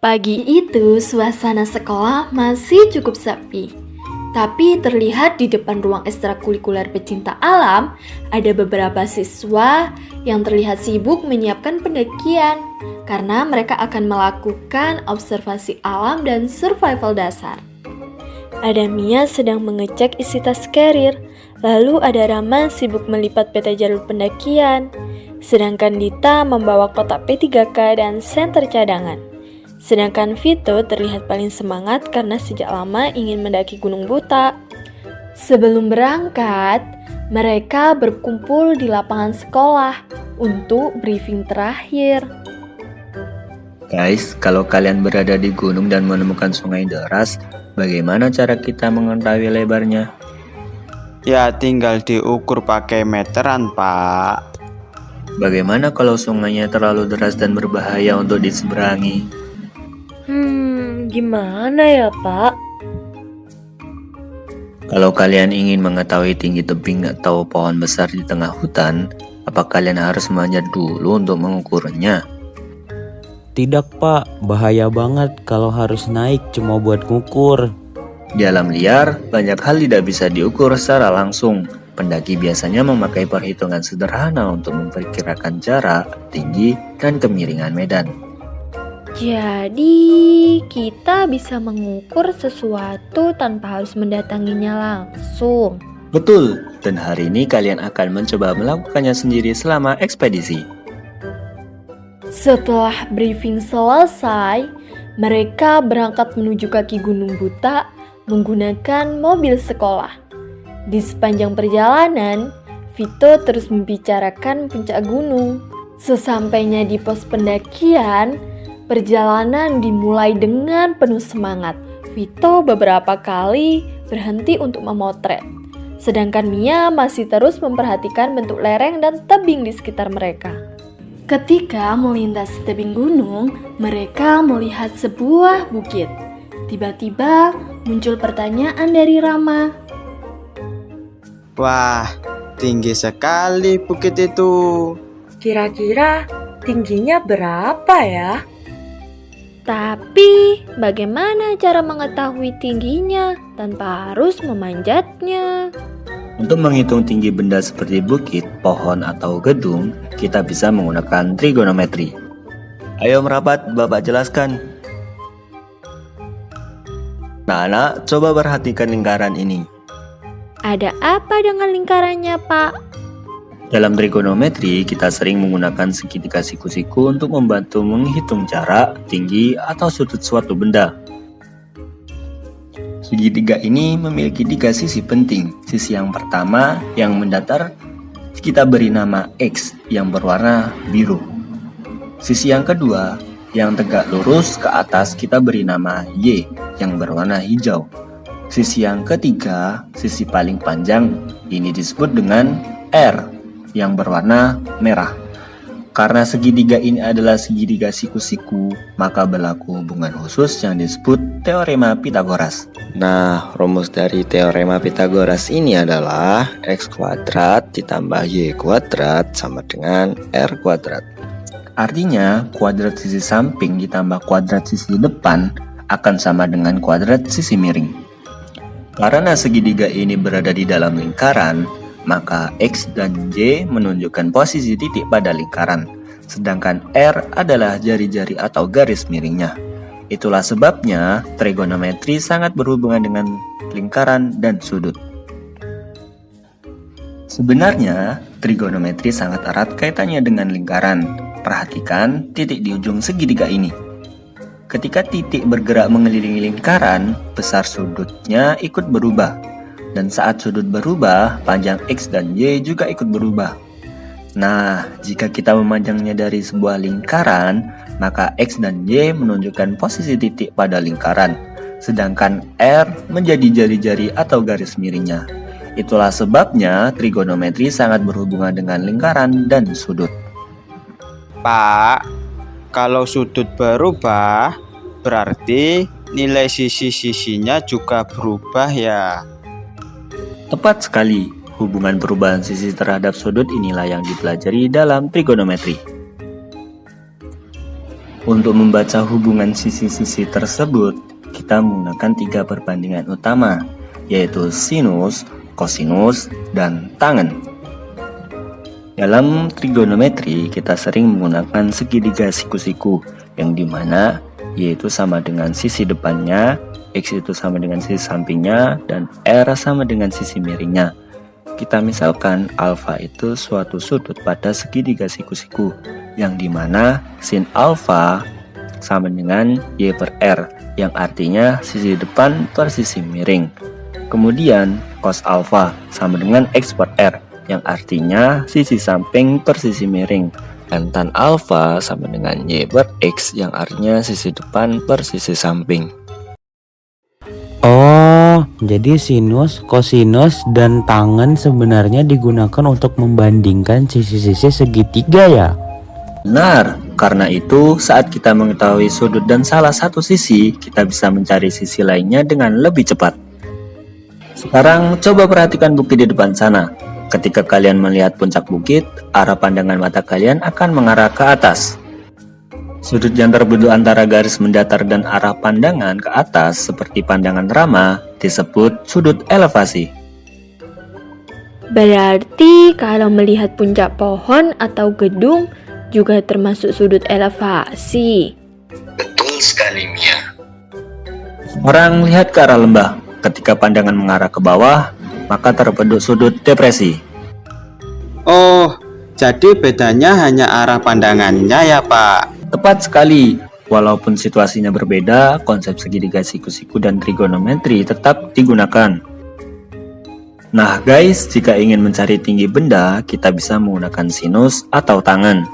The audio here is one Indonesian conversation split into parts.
Pagi itu, suasana sekolah masih cukup sepi. Tapi terlihat di depan ruang ekstrakurikuler pecinta alam, ada beberapa siswa yang terlihat sibuk menyiapkan pendakian karena mereka akan melakukan observasi alam dan survival dasar. Ada Mia sedang mengecek isi tas carrier, lalu ada Rama sibuk melipat peta jalur pendakian, sedangkan Dita membawa kotak P3K dan senter cadangan. Sedangkan Vito terlihat paling semangat karena sejak lama ingin mendaki Gunung Buta. Sebelum berangkat, mereka berkumpul di lapangan sekolah untuk briefing terakhir. Guys, kalau kalian berada di gunung dan menemukan sungai deras, bagaimana cara kita mengetahui lebarnya? Ya tinggal diukur pakai meteran, Pak. Bagaimana kalau sungainya terlalu deras dan berbahaya untuk diseberangi? Gimana ya, Pak? Kalau kalian ingin mengetahui tinggi tebing atau pohon besar di tengah hutan, apa kalian harus memanjat dulu untuk mengukurnya? Tidak, Pak, bahaya banget kalau harus naik cuma buat ngukur. Di alam liar, banyak hal tidak bisa diukur secara langsung. Pendaki biasanya memakai perhitungan sederhana untuk memperkirakan jarak, tinggi, dan kemiringan medan. Jadi, kita bisa mengukur sesuatu tanpa harus mendatanginya langsung. Betul, dan hari ini kalian akan mencoba melakukannya sendiri selama ekspedisi. Setelah briefing selesai, mereka berangkat menuju kaki Gunung Buta menggunakan mobil sekolah. Di sepanjang perjalanan, Vito terus membicarakan puncak gunung. Sesampainya di pos pendakian, perjalanan dimulai dengan penuh semangat. Vito beberapa kali berhenti untuk memotret, sedangkan Mia masih terus memperhatikan bentuk lereng dan tebing di sekitar mereka. Ketika melintasi tebing gunung, mereka melihat sebuah bukit. Tiba-tiba muncul pertanyaan dari Rama. Wah, tinggi sekali bukit itu. Kira-kira tingginya berapa ya? Tapi bagaimana cara mengetahui tingginya tanpa harus memanjatnya? Untuk menghitung tinggi benda seperti bukit, pohon, atau gedung, kita bisa menggunakan trigonometri. Ayo merapat, Bapak jelaskan. Nah, anak, coba perhatikan lingkaran ini. Ada apa dengan lingkarannya, Pak? Dalam trigonometri, kita sering menggunakan segitiga siku-siku untuk membantu menghitung jarak, tinggi, atau sudut suatu benda. Segitiga ini memiliki 3 sisi penting. Sisi yang pertama, yang mendatar, kita beri nama X yang berwarna biru. Sisi yang kedua, yang tegak lurus ke atas, kita beri nama Y yang berwarna hijau. Sisi yang ketiga, sisi paling panjang, ini disebut dengan R yang berwarna merah. Karena segitiga ini adalah segitiga siku-siku, maka berlaku hubungan khusus yang disebut teorema Pitagoras. Nah, rumus dari teorema Pitagoras ini adalah X kuadrat ditambah Y kuadrat sama dengan R kuadrat. Artinya, kuadrat sisi samping ditambah kuadrat sisi depan akan sama dengan kuadrat sisi miring. Karena segitiga ini berada di dalam lingkaran, maka X dan Y menunjukkan posisi titik pada lingkaran, sedangkan R adalah jari-jari atau garis miringnya. Itulah sebabnya trigonometri sangat berhubungan dengan lingkaran dan sudut. Sebenarnya, trigonometri sangat erat kaitannya dengan lingkaran. Perhatikan titik di ujung segitiga ini. Ketika titik bergerak mengelilingi lingkaran, besar sudutnya ikut berubah. Dan saat sudut berubah, panjang X dan Y juga ikut berubah. Nah, jika kita memanjangnya dari sebuah lingkaran, maka X dan Y menunjukkan posisi titik pada lingkaran, sedangkan R menjadi jari-jari atau garis miringnya. Itulah sebabnya trigonometri sangat berhubungan dengan lingkaran dan sudut. Pak, kalau sudut berubah, berarti nilai sisi-sisinya juga berubah ya? Tepat sekali, hubungan perubahan sisi terhadap sudut inilah yang dipelajari dalam trigonometri. Untuk membaca hubungan sisi-sisi tersebut, kita menggunakan 3 perbandingan utama, yaitu sinus, kosinus, dan tangen. Dalam trigonometri, kita sering menggunakan segitiga siku-siku, yang dimana yaitu sama dengan sisi depannya, X itu sama dengan sisi sampingnya, dan R sama dengan sisi miringnya. Kita misalkan alfa itu suatu sudut pada segitiga siku-siku, yang dimana sin alfa sama dengan Y per R, yang artinya sisi depan per sisi miring. Kemudian cos alfa sama dengan X per R, yang artinya sisi samping per sisi miring. Dan tan alfa sama dengan Y per X, yang artinya sisi depan per sisi samping. Oh, jadi sinus, kosinus, dan tangen sebenarnya digunakan untuk membandingkan sisi-sisi segitiga ya? Benar, karena itu saat kita mengetahui sudut dan salah satu sisi, kita bisa mencari sisi lainnya dengan lebih cepat. Sekarang coba perhatikan bukti di depan sana. Ketika kalian melihat puncak bukit, arah pandangan mata kalian akan mengarah ke atas. Sudut yang terbentuk antara garis mendatar dan arah pandangan ke atas seperti pandangan ramah disebut sudut elevasi. Berarti kalau melihat puncak pohon atau gedung juga termasuk sudut elevasi. Betul sekali, Mia. Orang lihat ke arah lembah. Ketika pandangan mengarah ke bawah, maka terbentuk sudut depresi. Oh, jadi bedanya hanya arah pandangannya ya, Pak? Tepat sekali. Walaupun situasinya berbeda, konsep segitiga siku-siku dan trigonometri tetap digunakan. Nah guys, jika ingin mencari tinggi benda, kita bisa menggunakan sinus atau tangen.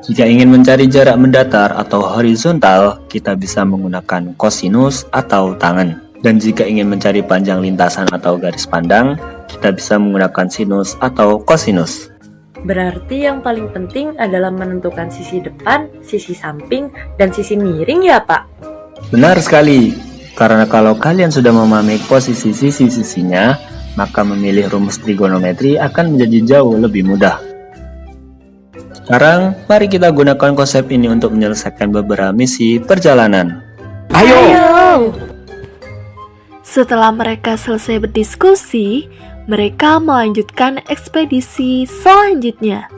Jika ingin mencari jarak mendatar atau horizontal, kita bisa menggunakan kosinus atau tangen. Dan jika ingin mencari panjang lintasan atau garis pandang, kita bisa menggunakan sinus atau kosinus. Berarti yang paling penting adalah menentukan sisi depan, sisi samping, dan sisi miring ya Pak? Benar sekali, karena kalau kalian sudah memahami posisi sisi-sisinya, maka memilih rumus trigonometri akan menjadi jauh lebih mudah. Sekarang, mari kita gunakan konsep ini untuk menyelesaikan beberapa misi perjalanan. Ayo! Setelah mereka selesai berdiskusi, mereka melanjutkan ekspedisi selanjutnya.